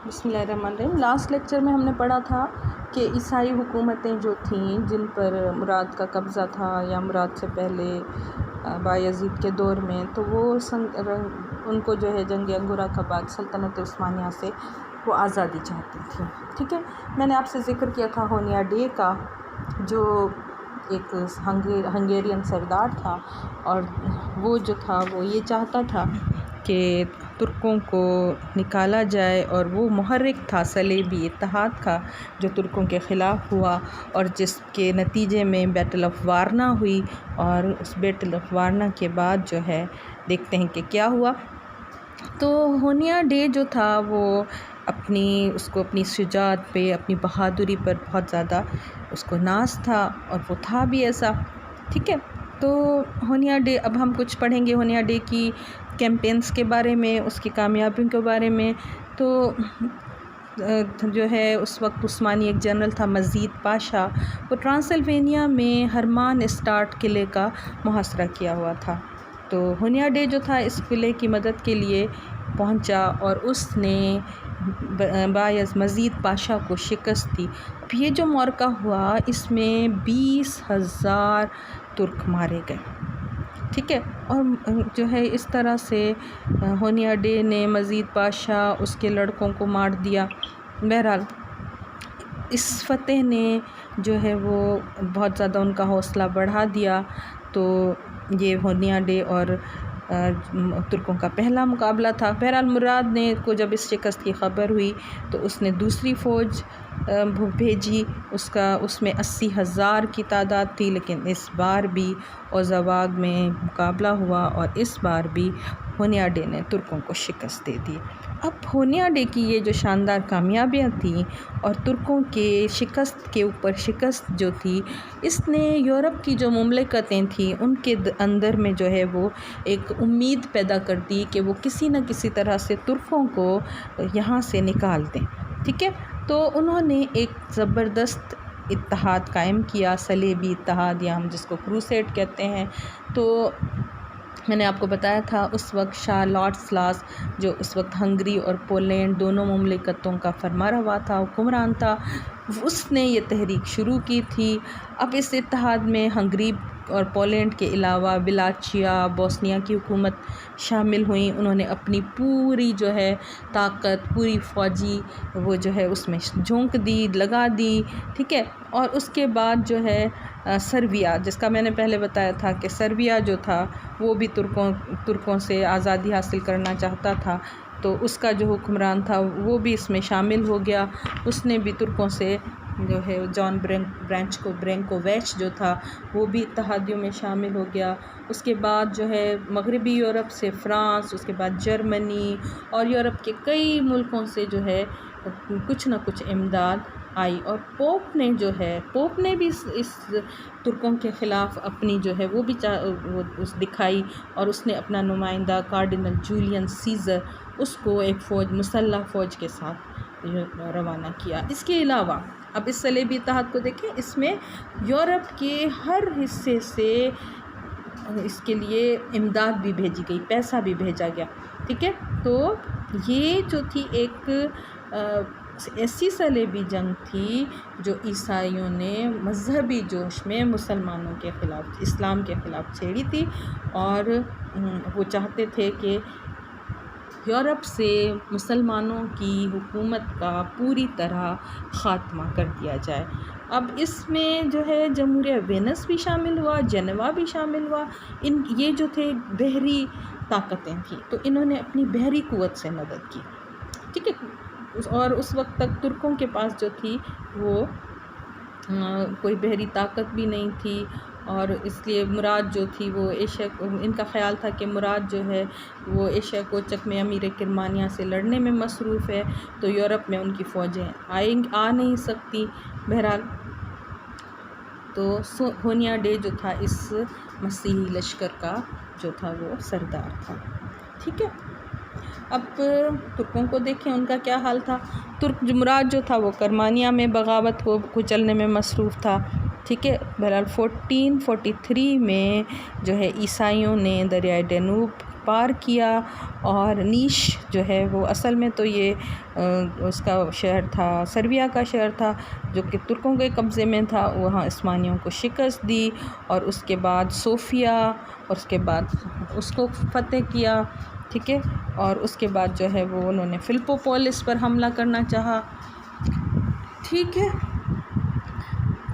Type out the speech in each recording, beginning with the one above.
بسم اللہ الرحمن الرحیم۔ لاسٹ لیکچر میں ہم نے پڑھا تھا کہ عیسائی حکومتیں جو تھیں جن پر مراد کا قبضہ تھا یا مراد سے پہلے بایزید کے دور میں، تو وہ ان کو جو ہے جنگ انگورہ کا بعد سلطنت عثمانیہ سے وہ آزادی چاہتی تھی۔ ٹھیک ہے، میں نے آپ سے ذکر کیا تھا ہونیا ڈے کا، جو ایک ہنگیرین سردار تھا، اور وہ جو تھا وہ یہ چاہتا تھا کہ ترکوں کو نکالا جائے، اور وہ محرک تھا صلیبی اتحاد کا جو ترکوں کے خلاف ہوا، اور جس کے نتیجے میں بیٹل آف وارنا ہوئی، اور اس بیٹل آف وارنا کے بعد جو ہے دیکھتے ہیں کہ کیا ہوا۔ تو ہونیا ڈے جو تھا وہ اس کو اپنی شجاعت پہ، اپنی بہادری پر بہت زیادہ اس کو ناز تھا، اور وہ تھا بھی ایسا۔ ٹھیک ہے، تو ہونیا ڈے، اب ہم کچھ پڑھیں گے ہونیا ڈے کی کیمپینز کے بارے میں، اس کی کامیابیوں کے بارے میں۔ تو جو ہے اس وقت عثمانی ایک جنرل تھا مزید پاشا، وہ ٹرانسلوینیا میں ہرمان اسٹارٹ قلعے کا محاصرہ کیا ہوا تھا۔ تو ہونیا ڈے جو تھا اس قلعے کی مدد کے لیے پہنچا، اور اس نے مزید پاشا کو شکست دی۔ اب یہ جو معرکہ ہوا اس میں 20,000 ترک مارے گئے۔ ٹھیک ہے، اور جو ہے اس طرح سے ہونیا ڈے نے مزید پاشا اس کے لڑکوں کو مار دیا۔ بہرحال اس فتح نے جو ہے وہ بہت زیادہ ان کا حوصلہ بڑھا دیا۔ تو یہ ہونیا ڈے اور ترکوں کا پہلا مقابلہ تھا۔ بہرحال مراد نے کو جب اس شکست کی خبر ہوئی تو اس نے دوسری فوج بھیجی، اس میں 80,000 کی تعداد تھی، لیکن اس بار بھی اوزاواگ میں مقابلہ ہوا، اور اس بار بھی ہونیا ڈے نے ترکوں کو شکست دے دی۔ اب ہونیا ڈے کی یہ جو شاندار کامیابیاں تھیں، اور ترکوں کے شکست کے اوپر شکست جو تھی، اس نے یورپ کی جو مملکتیں تھیں ان کے اندر میں جو ہے وہ ایک امید پیدا کر دی کہ وہ کسی نہ کسی طرح سے ترکوں کو یہاں سے نکال دیں۔ ٹھیک ہے، تو انہوں نے ایک زبردست اتحاد قائم کیا، صلیبی اتحاد، یا ہم جس کو کروسیڈ کہتے ہیں۔ تو میں نے آپ کو بتایا تھا اس وقت شاہ لاڈسلاس، جو اس وقت ہنگری اور پولینڈ دونوں مملکتوں کا فرمانروا تھا، حکمران تھا، اس نے یہ تحریک شروع کی تھی۔ اب اس اتحاد میں ہنگری اور پولینڈ کے علاوہ ولاچیا، بوسنیا کی حکومت شامل ہوئیں۔ انہوں نے اپنی پوری جو ہے طاقت، پوری فوجی وہ جو ہے اس میں جھونک دی، لگا دی۔ ٹھیک ہے، اور اس کے بعد جو ہے سربیا، جس کا میں نے پہلے بتایا تھا کہ سربیا جو تھا وہ بھی ترکوں سے آزادی حاصل کرنا چاہتا تھا، تو اس کا جو حکمران تھا وہ بھی اس میں شامل ہو گیا۔ اس نے بھی ترکوں سے جو ہے جان برینکوویچ جو تھا وہ بھی اتحادیوں میں شامل ہو گیا۔ اس کے بعد جو ہے مغربی یورپ سے فرانس، اس کے بعد جرمنی اور یورپ کے کئی ملکوں سے جو ہے کچھ نہ کچھ امداد آئی، اور پوپ نے بھی اس ترکوں کے خلاف اپنی جو ہے وہ بھی دکھائی، اور اس نے اپنا نمائندہ کارڈنل جولین سیزر اس کو ایک مسلح فوج کے ساتھ روانہ کیا۔ اس کے علاوہ اب اس صلیبی اتحاد کو دیکھیں، اس میں یورپ کے ہر حصے سے اس کے لیے امداد بھی بھیجی گئی، پیسہ بھی بھیجا گیا۔ ٹھیک ہے، تو یہ جو تھی ایک ایسی صلیبی جنگ تھی جو عیسائیوں نے مذہبی جوش میں مسلمانوں کے خلاف، اسلام کے خلاف چھیڑی تھی، اور وہ چاہتے تھے کہ یورپ سے مسلمانوں کی حکومت کا پوری طرح خاتمہ کر دیا جائے۔ اب اس میں جو ہے جمہوریہ وینس بھی شامل ہوا، جنیوا بھی شامل ہوا۔ یہ جو تھے بحری طاقتیں تھیں، تو انہوں نے اپنی بحری قوت سے مدد کی۔ ٹھیک ہے، اور اس وقت تک ترکوں کے پاس جو تھی وہ کوئی بحری طاقت بھی نہیں تھی، اور اس لیے مراد جو تھی وہ ان کا خیال تھا کہ مراد جو ہے وہ ایشیا کوچک میں امیر کرمانیہ سے لڑنے میں مصروف ہے، تو یورپ میں ان کی فوجیں آ نہیں سکتی۔ بہرحال تو ہونیا ڈے جو تھا اس مسیحی لشکر کا جو تھا وہ سردار تھا۔ ٹھیک ہے، اب ترکوں کو دیکھیں ان کا کیا حال تھا۔ ترک مراد جو تھا وہ کرمانیہ میں بغاوت کو کچلنے میں مصروف تھا۔ ٹھیک ہے، بہرحال 1443 میں جو ہے عیسائیوں نے دریائے ڈینوب پار کیا، اور نیش جو ہے وہ اصل میں تو یہ اس کا شہر تھا، سربیا کا شہر تھا جو کہ ترکوں کے قبضے میں تھا، وہاں عثمانیوں کو شکست دی، اور اس کے بعد صوفیہ، اور اس کے بعد اس کو فتح کیا، ٹھیک ہے، اور اس کے بعد جو ہے وہ انہوں نے فلپوپولس پر حملہ کرنا چاہا، ٹھیک ہے۔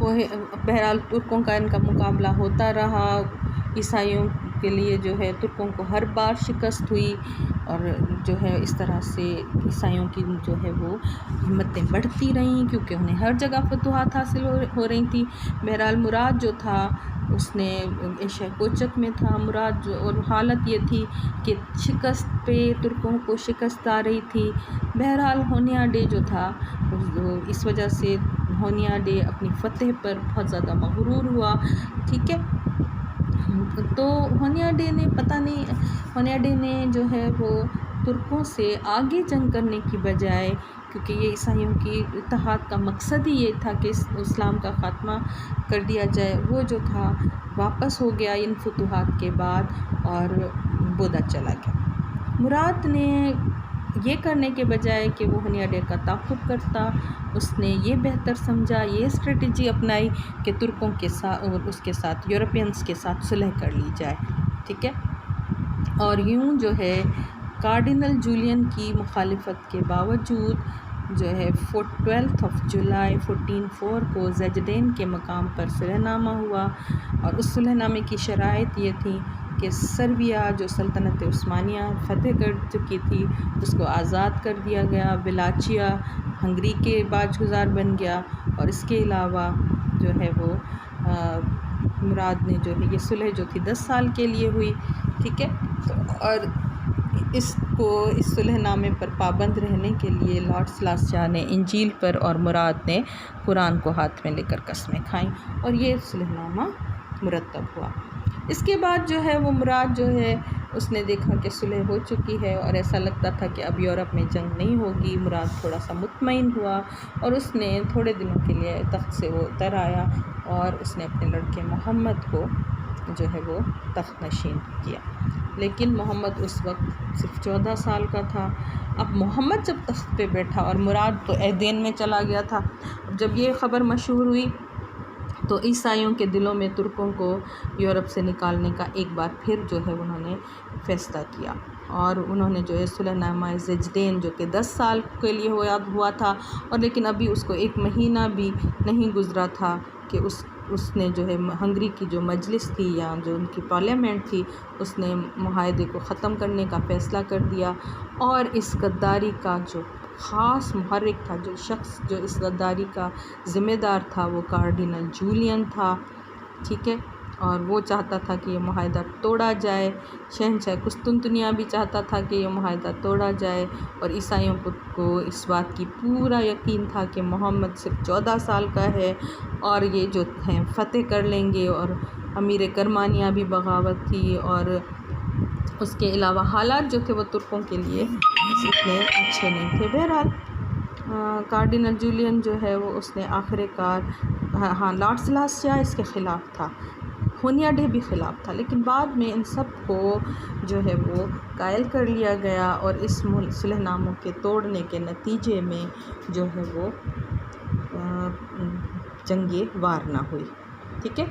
بہرحال ترکوں کا ان کا مقابلہ ہوتا رہا، عیسائیوں کے لیے جو ہے ترکوں کو ہر بار شکست ہوئی، اور جو ہے اس طرح سے عیسائیوں کی جو ہے وہ ہمتیں بڑھتی رہیں، کیونکہ انہیں ہر جگہ فتوحات حاصل ہو رہی تھیں۔ بہرحال مراد جو تھا اس نے ایشیا کوچک میں تھا مراد، جو اور حالت یہ تھی کہ شکست پہ ترکوں کو شکست آ رہی تھی۔ بہرحال ہونیا ڈے جو تھا اس وجہ سے ہونیا ڈے اپنی فتح پر بہت زیادہ مغرور ہوا، ٹھیک ہے۔ تو ہونیا ڈے نے جو ہے وہ ترکوں سے آگے جنگ کرنے کی بجائے، کیونکہ یہ عیسائیوں کی اتحاد کا مقصد ہی یہ تھا کہ اسلام کا خاتمہ کر دیا جائے، وہ جو تھا واپس ہو گیا ان فتوحات کے بعد اور بودا چلا گیا۔ مراد نے یہ کرنے کے بجائے کہ وہ ہونیا ڈے کا تعاقب کرتا، اس نے یہ بہتر سمجھا، یہ اسٹریٹجی اپنائی کہ ترکوں کے ساتھ اور اس کے ساتھ یورپینز کے ساتھ صلح کر لی جائے، ٹھیک ہے۔ اور یوں جو ہے کارڈینل جولین کی مخالفت کے باوجود جو ہے 12 جولائی 1404 کو زیجدین کے مقام پر صلح نامہ ہوا، اور اس صلح نامے کی شرائط یہ تھی کہ سربیا جو سلطنت عثمانیہ فتح کر چکی تھی اس کو آزاد کر دیا گیا، ولاچیا ہنگری کے باجگزار بن گیا، اور اس کے علاوہ جو ہے وہ مراد نے جو ہے یہ صلح جو تھی 10 سال کے لیے ہوئی، ٹھیک ہے۔ اور اس صلح نامے پر پابند رہنے کے لیے لارڈ سلاسیا نے انجیل پر اور مراد نے قرآن کو ہاتھ میں لے کر قسمیں کھائیں، اور یہ صلح نامہ مرتب ہوا۔ اس کے بعد جو ہے وہ مراد جو ہے اس نے دیکھا کہ صلح ہو چکی ہے اور ایسا لگتا تھا کہ اب یورپ میں جنگ نہیں ہوگی، مراد تھوڑا سا مطمئن ہوا، اور اس نے تھوڑے دنوں کے لیے تخت سے وہ اتر آیا، اور اس نے اپنے لڑکے محمد کو جو ہے وہ تخت نشین کیا۔ لیکن محمد اس وقت صرف 14 سال کا تھا۔ اب محمد جب تخت پہ بیٹھا اور مراد تو ایدین میں چلا گیا تھا، جب یہ خبر مشہور ہوئی تو عیسائیوں کے دلوں میں ترکوں کو یورپ سے نکالنے کا ایک بار پھر جو ہے انہوں نے فیصلہ کیا، اور انہوں نے جو ہے صلح نامہ زیجدین جو کہ 10 سال کے لیے ہوا تھا، اور لیکن ابھی اس کو 1 مہینہ بھی نہیں گزرا تھا کہ اس نے جو ہے ہنگری کی جو مجلس تھی یا جو ان کی پارلیمنٹ تھی اس نے معاہدے کو ختم کرنے کا فیصلہ کر دیا، اور اس غداری کا جو خاص محرک تھا، جو شخص جو اس غداری کا ذمہ دار تھا، وہ کارڈینل جولین تھا، ٹھیک ہے۔ اور وہ چاہتا تھا کہ یہ معاہدہ توڑا جائے، شہنشاہ قسطنطنیہ بھی چاہتا تھا کہ یہ معاہدہ توڑا جائے، اور عیسائیوں کو اس بات کی پورا یقین تھا کہ محمد صرف 14 سال کا ہے اور یہ جو ہیں فتح کر لیں گے، اور امیر کرمانیہ بھی بغاوت تھی، اور اس کے علاوہ حالات جو تھے وہ ترکوں کے لیے اتنے اچھے نہیں تھے۔ بہرحال کارڈینل جولین جو ہے وہ اس نے آخر کار لارڈ سلاسیا اس کے خلاف تھا، ہونیا ڈے بھی خلاف تھا، لیکن بعد میں ان سب کو جو ہے وہ قائل کر لیا گیا، اور اس صلح ناموں کے توڑنے کے نتیجے میں جو ہے وہ جنگ وار نہ ہوئی، ٹھیک ہے۔